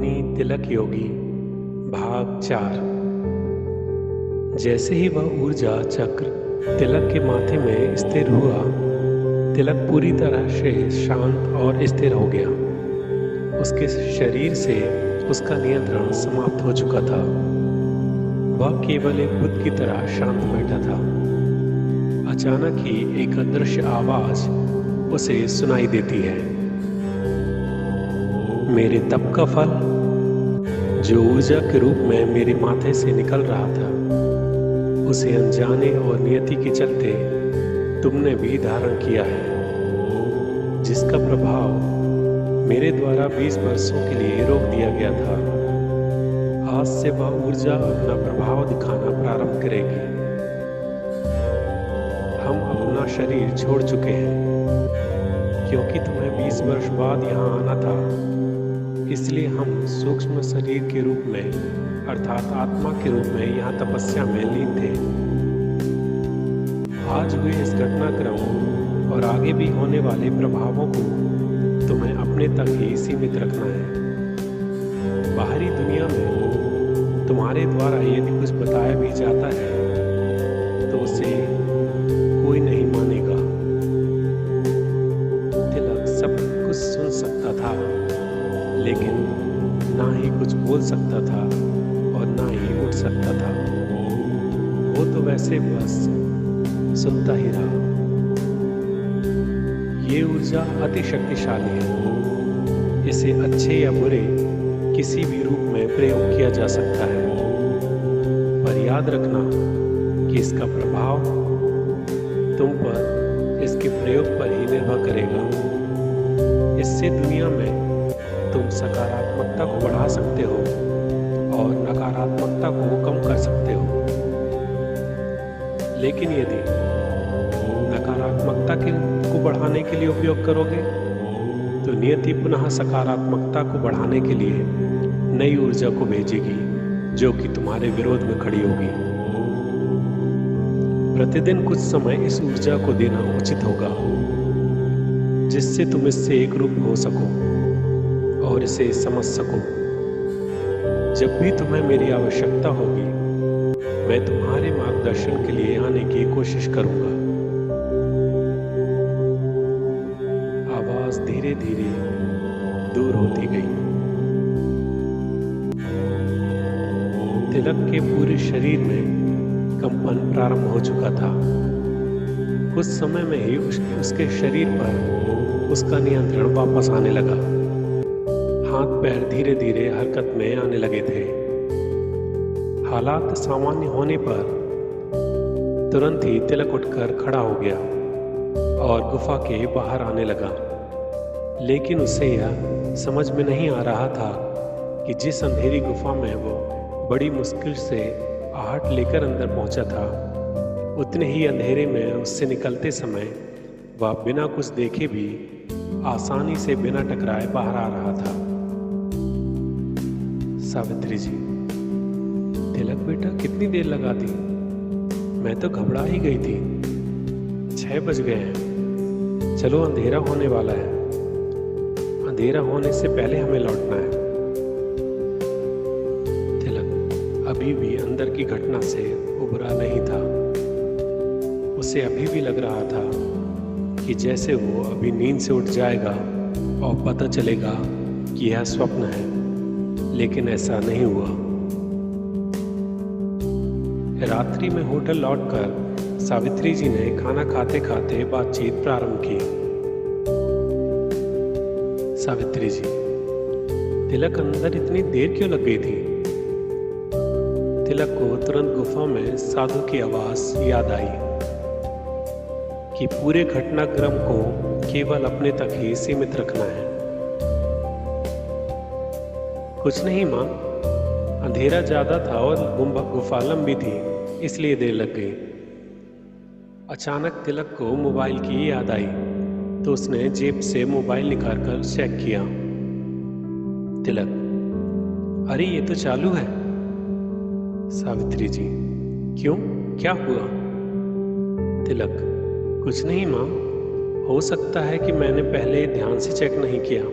महामुनि तिलक योगी भाग 4। जैसे ही वह ऊर्जा चक्र तिलक के माथे में स्थिर हुआ, तिलक पूरी तरह से शांत और स्थिर हो गया। उसके शरीर से उसका नियंत्रण समाप्त हो चुका था। वह केवल एक बुद्ध की तरह शांत बैठा था। अचानक ही एक अदृश्य आवाज उसे सुनाई देती है। मेरे तप का फल जो ऊर्जा के रूप में मेरे माथे से निकल रहा था, उसे अनजाने और नियति के चलते तुमने भी धारण किया है, जिसका प्रभाव मेरे द्वारा 20 वर्षों के लिए रोक दिया गया था। आज से वह ऊर्जा अपना प्रभाव दिखाना प्रारंभ करेगी। हम अपना शरीर छोड़ चुके हैं, क्योंकि तुम्हें 20 वर्ष बाद यहाँ आना था। इसलिए हम सूक्ष्म शरीर के रूप में अर्थात आत्मा के रूप में यहाँ तपस्या में लीन थे। आज हुए इस घटनाक्रम और आगे भी होने वाले प्रभावों को तुम्हें अपने तक ही सीमित रखना है। बाहरी दुनिया में तुम्हारे द्वारा यदि कुछ बताया भी जाता है तो उसे कोई नहीं मानेगा। तिलक सब कुछ सुन सकता था, लेकिन ना ही कुछ बोल सकता था और ना ही उठ सकता था। वो तो वैसे बस सुनता ही रहा। ये ऊर्जा अति शक्तिशाली है। इसे अच्छे या बुरे किसी भी रूप में प्रयोग किया जा सकता है, पर याद रखना कि इसका प्रभाव तुम पर इसके प्रयोग पर ही निर्भर करेगा। इससे दुनिया में तुम सकारात्मकता को बढ़ा सकते हो और नकारात्मकता को कम कर सकते हो। लेकिन यदि नकारात्मकता को बढ़ाने के लिए उपयोग करोगे तो नियति पुनः सकारात्मकता को बढ़ाने के लिए नई ऊर्जा को भेजेगी, जो कि तुम्हारे विरोध में खड़ी होगी। प्रतिदिन कुछ समय इस ऊर्जा को देना उचित होगा, जिससे तुम इससे एक रूप हो सको और इसे समझ सको। जब भी तुम्हें मेरी आवश्यकता होगी, मैं तुम्हारे मार्गदर्शन के लिए आने की कोशिश करूंगा। आवाज धीरे धीरे दूर होती गई। तिलक के पूरे शरीर में कंपन प्रारंभ हो चुका था। कुछ समय में ही उसके शरीर पर उसका नियंत्रण वापस आने लगा। हाथ पैर धीरे धीरे हरकत में आने लगे थे। हालात सामान्य होने पर तुरंत ही तिलक उठकर खड़ा हो गया और गुफा के बाहर आने लगा। लेकिन उसे यह समझ में नहीं आ रहा था कि जिस अंधेरी गुफा में वो बड़ी मुश्किल से आहट लेकर अंदर पहुंचा था, उतने ही अंधेरे में उससे निकलते समय वह बिना कुछ देखे भी आसानी से बिना टकराए बाहर आ रहा था। सावित्री जी, तिलक बेटा कितनी देर लगा दी? मैं तो घबरा ही गई थी। 6 बज गए हैं। चलो, अंधेरा होने वाला है। अंधेरा होने से पहले हमें लौटना है। तिलक अभी भी अंदर की घटना से उबरा नहीं था। उसे अभी भी लग रहा था कि जैसे वो अभी नींद से उठ जाएगा और पता चलेगा कि यह स्वप्न है, लेकिन ऐसा नहीं हुआ। रात्रि में होटल लौटकर सावित्री जी ने खाना खाते खाते बातचीत प्रारंभ की। सावित्री जी, तिलक अंदर इतनी देर क्यों लग गई थी? तिलक को तुरंत गुफा में साधु की आवाज याद आई कि पूरे घटनाक्रम को केवल अपने तक ही सीमित रखना है। कुछ नहीं माँ, अंधेरा ज्यादा था और गुफा लंबी थी, इसलिए देर लग गई। अचानक तिलक को मोबाइल की याद आई तो उसने जेब से मोबाइल निकालकर चेक किया। तिलक, अरे ये तो चालू है। सावित्री जी, क्यों, क्या हुआ? तिलक, कुछ नहीं माँ, हो सकता है कि मैंने पहले ध्यान से चेक नहीं किया।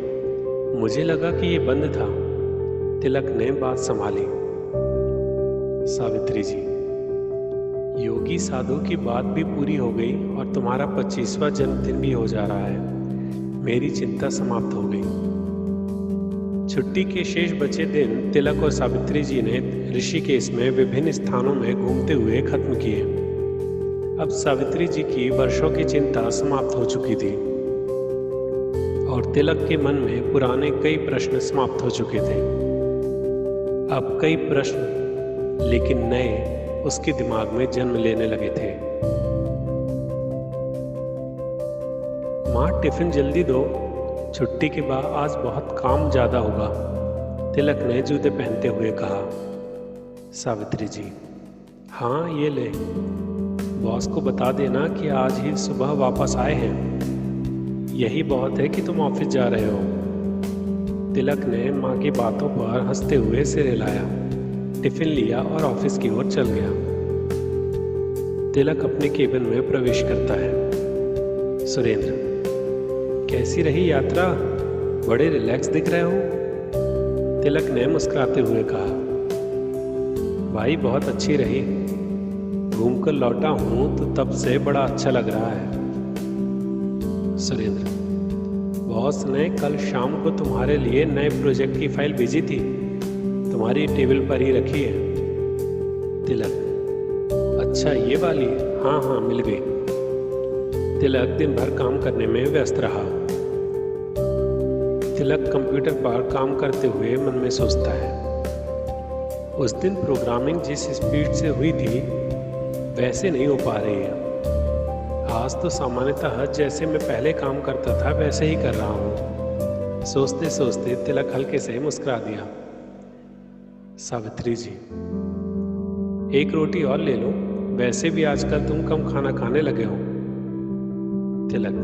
मुझे लगा कि ये बंद था, तिलक ने बात संभाली। सावित्री जी, योगी साधु की बात भी पूरी हो गई और तुम्हारा 25वां जन्मदिन भी हो जा रहा है। मेरी चिंता समाप्त हो गई। छुट्टी के शेष बचे दिन तिलक और सावित्री जी ने ऋषिकेश में विभिन्न स्थानों में घूमते हुए खत्म किए। अब सावित्री जी की वर्षों की चिंता समाप्त हो चुकी थी और तिलक के मन में पुराने कई प्रश्न समाप्त हो चुके थे। अब कई प्रश्न लेकिन नए उसके दिमाग में जन्म लेने लगे थे। माँ, टिफिन जल्दी दो, छुट्टी के बाद आज बहुत काम ज्यादा होगा, तिलक ने जूते पहनते हुए कहा। सावित्री जी, हाँ ये ले, बॉस को बता देना कि आज ही सुबह वापस आए हैं। यही बहुत है कि तुम ऑफिस जा रहे हो। तिलक ने माँ की बातों पर हंसते हुए सिर हिलाया, टिफिन लिया और ऑफिस की ओर चल गया। तिलक अपने केबिन में प्रवेश करता है। सुरेंद्र, कैसी रही यात्रा? बड़े रिलैक्स दिख रहे हो, तिलक ने मुस्कुराते हुए कहा। भाई बहुत अच्छी रही, घूमकर लौटा हूं तो तब से बड़ा अच्छा लग रहा है। सुरेंद्र, बॉस ने कल शाम को तुम्हारे लिए नए प्रोजेक्ट की फाइल भेजी थी, तुम्हारी टेबल पर ही रखी है। तिलक, अच्छा ये वाली? हाँ हाँ मिल गई। तिलक दिन भर काम करने में व्यस्त रहा। तिलक कंप्यूटर पर काम करते हुए मन में सोचता है, उस दिन प्रोग्रामिंग जिस स्पीड से हुई थी वैसे नहीं हो पा रही है। आज तो सामान्यतः जैसे मैं पहले काम करता था वैसे ही कर रहा हूँ। सोचते सोचते तिलक हल्के से मुस्कुरा दिया। सावित्री जी, एक रोटी और ले लो, वैसे भी आजकल तुम कम खाना खाने लगे हो। तिलक,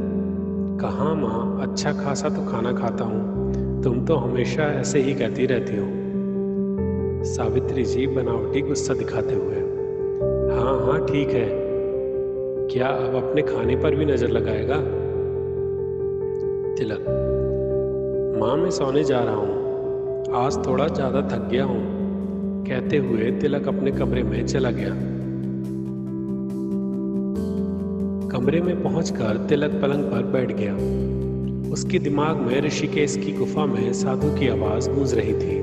कहाँ माँ, अच्छा खासा तो खाना खाता हूँ, तुम तो हमेशा ऐसे ही कहती रहती हो। सावित्री जी बनावटी गुस्सा दिखाते हुए, हाँ हाँ ठीक है, क्या अब अपने खाने पर भी नजर लगाएगा? तिलक, माँ मैं सोने जा रहा हूँ, आज थोड़ा ज्यादा थक गया हूँ, कहते हुए तिलक अपने कमरे में चला गया। कमरे में पहुंचकर तिलक पलंग पर बैठ गया। उसके दिमाग में ऋषिकेश की गुफा में साधु की आवाज गूंज रही थी।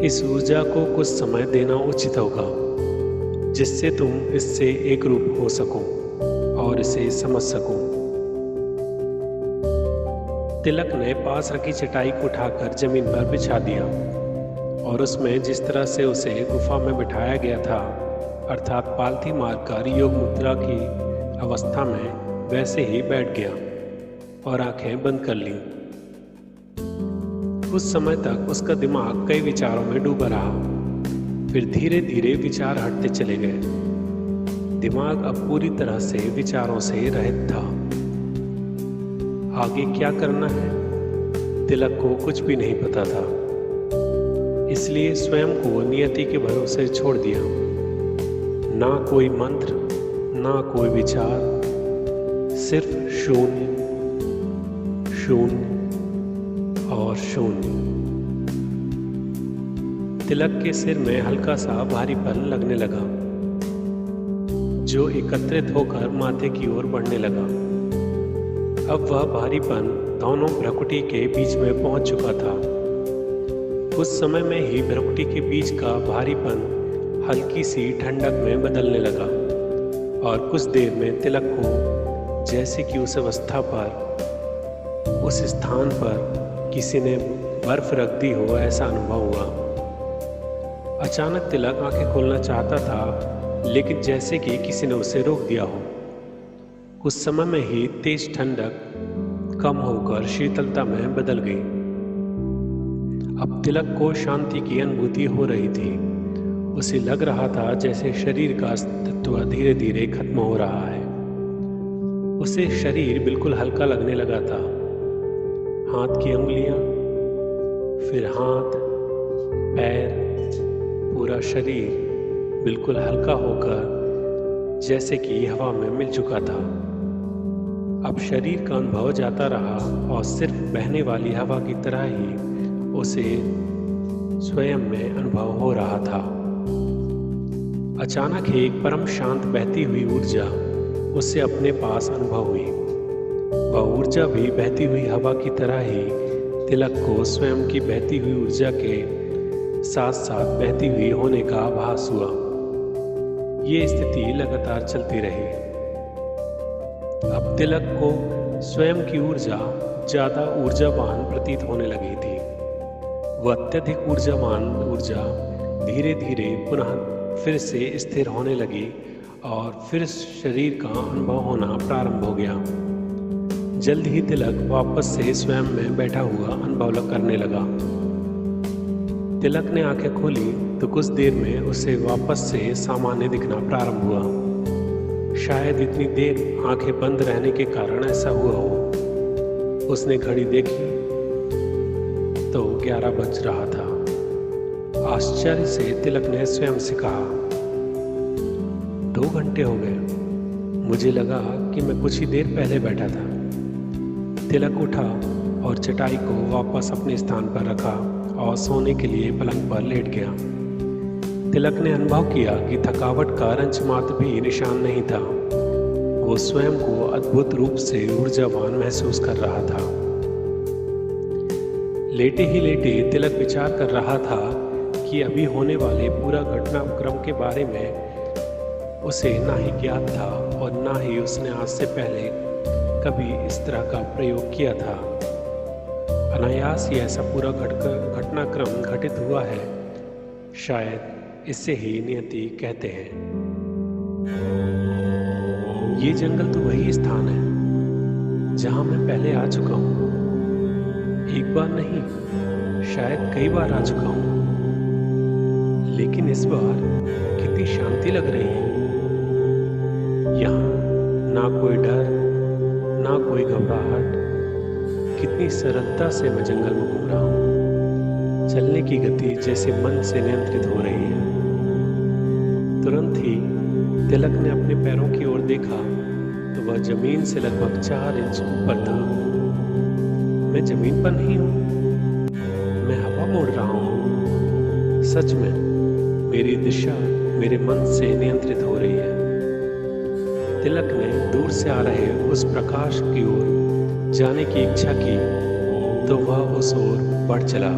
इस ऊर्जा को कुछ समय देना उचित होगा, जिससे तुम इससे एक रूप हो सको और इसे समझ सको। तिलक ने पास रखी चटाई को उठाकर जमीन पर बिछा दिया और उसमें जिस तरह से उसे गुफा में बिठाया गया था, अर्थात पालथी मारकर योग मुद्रा की अवस्था में, वैसे ही बैठ गया और आंखें बंद कर लीं। कुछ समय तक उसका दिमाग कई विचारों में डूबा रहा, फिर धीरे धीरे विचार हटते चले गए। दिमाग अब पूरी तरह से विचारों से रहित था। आगे क्या करना है तिलक को कुछ भी नहीं पता था, इसलिए स्वयं को नियति के भरोसे छोड़ दिया। ना कोई मंत्र, ना कोई विचार, सिर्फ शून्य, शून्य और शून्य। तिलक के सिर में हल्का सा भारीपन लगने लगा, जो एकत्रित होकर माथे की ओर बढ़ने लगा। अब वह भारीपन दोनों भ्रुकुटी के बीच में पहुंच चुका था। कुछ समय में ही भ्रुकुटी के बीच का भारीपन हल्की सी ठंडक में बदलने लगा और कुछ देर में तिलक को जैसे कि उस अवस्था पर, उस स्थान पर किसी ने बर्फ रख दी हो, ऐसा अनुभव हुआ। अचानक तिलक आंखें खोलना चाहता था, लेकिन जैसे कि किसी ने उसे रोक दिया हो। कुछ समय में ही तेज ठंडक कम होकर शीतलता में बदल गई। अब तिलक को शांति की अनुभूति हो रही थी। उसे लग रहा था जैसे शरीर का अस्तित्व धीरे धीरे खत्म हो रहा है। उसे शरीर बिल्कुल हल्का लगने लगा था। हाथ की उंगलियां, फिर हाथ, पैर, पूरा शरीर बिल्कुल हल्का होकर जैसे कि हवा में मिल चुका था। अब शरीर का अनुभव जाता रहा और सिर्फ बहने वाली हवा की तरह ही उसे स्वयं में अनुभव हो रहा था। अचानक एक परम शांत बहती हुई ऊर्जा उससे अपने पास अनुभव हुई। वह ऊर्जा भी बहती हुई हवा की तरह ही तिलक को स्वयं की बहती हुई ऊर्जा के साथ साथ बहती हुई होने का आभास हुआ। ये स्थिति लगातार चलती रही। अब तिलक को स्वयं की ऊर्जा ज्यादा ऊर्जावान प्रतीत होने लगी थी। वह अत्यधिक ऊर्जावान ऊर्जा धीरे धीरे पुनः फिर से स्थिर होने लगी और फिर शरीर का अनुभव होना प्रारंभ हो गया। जल्द ही तिलक वापस से स्वयं में बैठा हुआ अनुभव करने लगा। तिलक ने आंखें खोली तो कुछ देर में उसे वापस से सामान्य दिखना प्रारंभ हुआ। शायद इतनी देर आंखें बंद रहने के कारण ऐसा हुआ हो। उसने घड़ी देखी तो 11 बज रहा था। आश्चर्य से तिलक ने स्वयं से कहा, 2 घंटे हो गए। मुझे लगा कि मैं कुछ ही देर पहले बैठा था। तिलक उठा और चटाई को वापस अपने स्थान पर रखा और सोने के लिए पलंग पर लेट गया। तिलक ने अनुभव किया कि थकावट का रंच मात्र भी निशान नहीं था। वो स्वयं को अद्भुत रूप से ऊर्जावान महसूस कर रहा था। लेटे ही लेटे तिलक विचार कर रहा था कि अभी होने वाले पूरा घटनाक्रम के बारे में उसे ना ही ज्ञात था और ना ही उसने आज से पहले कभी इस तरह का प्रयोग किया था। अनायास ही ऐसा पूरा घटनाक्रम घटित हुआ है। शायद इससे ही नियति कहते हैं। ये जंगल तो वही स्थान है जहां मैं पहले आ चुका हूं। एक बार नहीं, शायद कई बार आ चुका हूं। लेकिन इस बार कितनी शांति लग रही है। यहाँ ना कोई डर, ना कोई घबराहट। कितनी सरलता से मैं जंगल में घूम रहा हूँ। चलने की गति जैसे मन से नियंत्रित हो रही है। तुरंत ही तिलक ने अपने पैरों की ओर देखा तो वह जमीन से लगभग 4 इंच ऊपर था। मैं जमीन पर नहीं हूँ, मैं हवा मोड़ रहा हूँ। सच में मेरी दिशा मेरे मन से नियंत्रित हो रही है। तिलक ने दूर से आ रहे उस प्रकाश की ओर जाने की इच्छा की तो वह उस ओर बढ़ चला।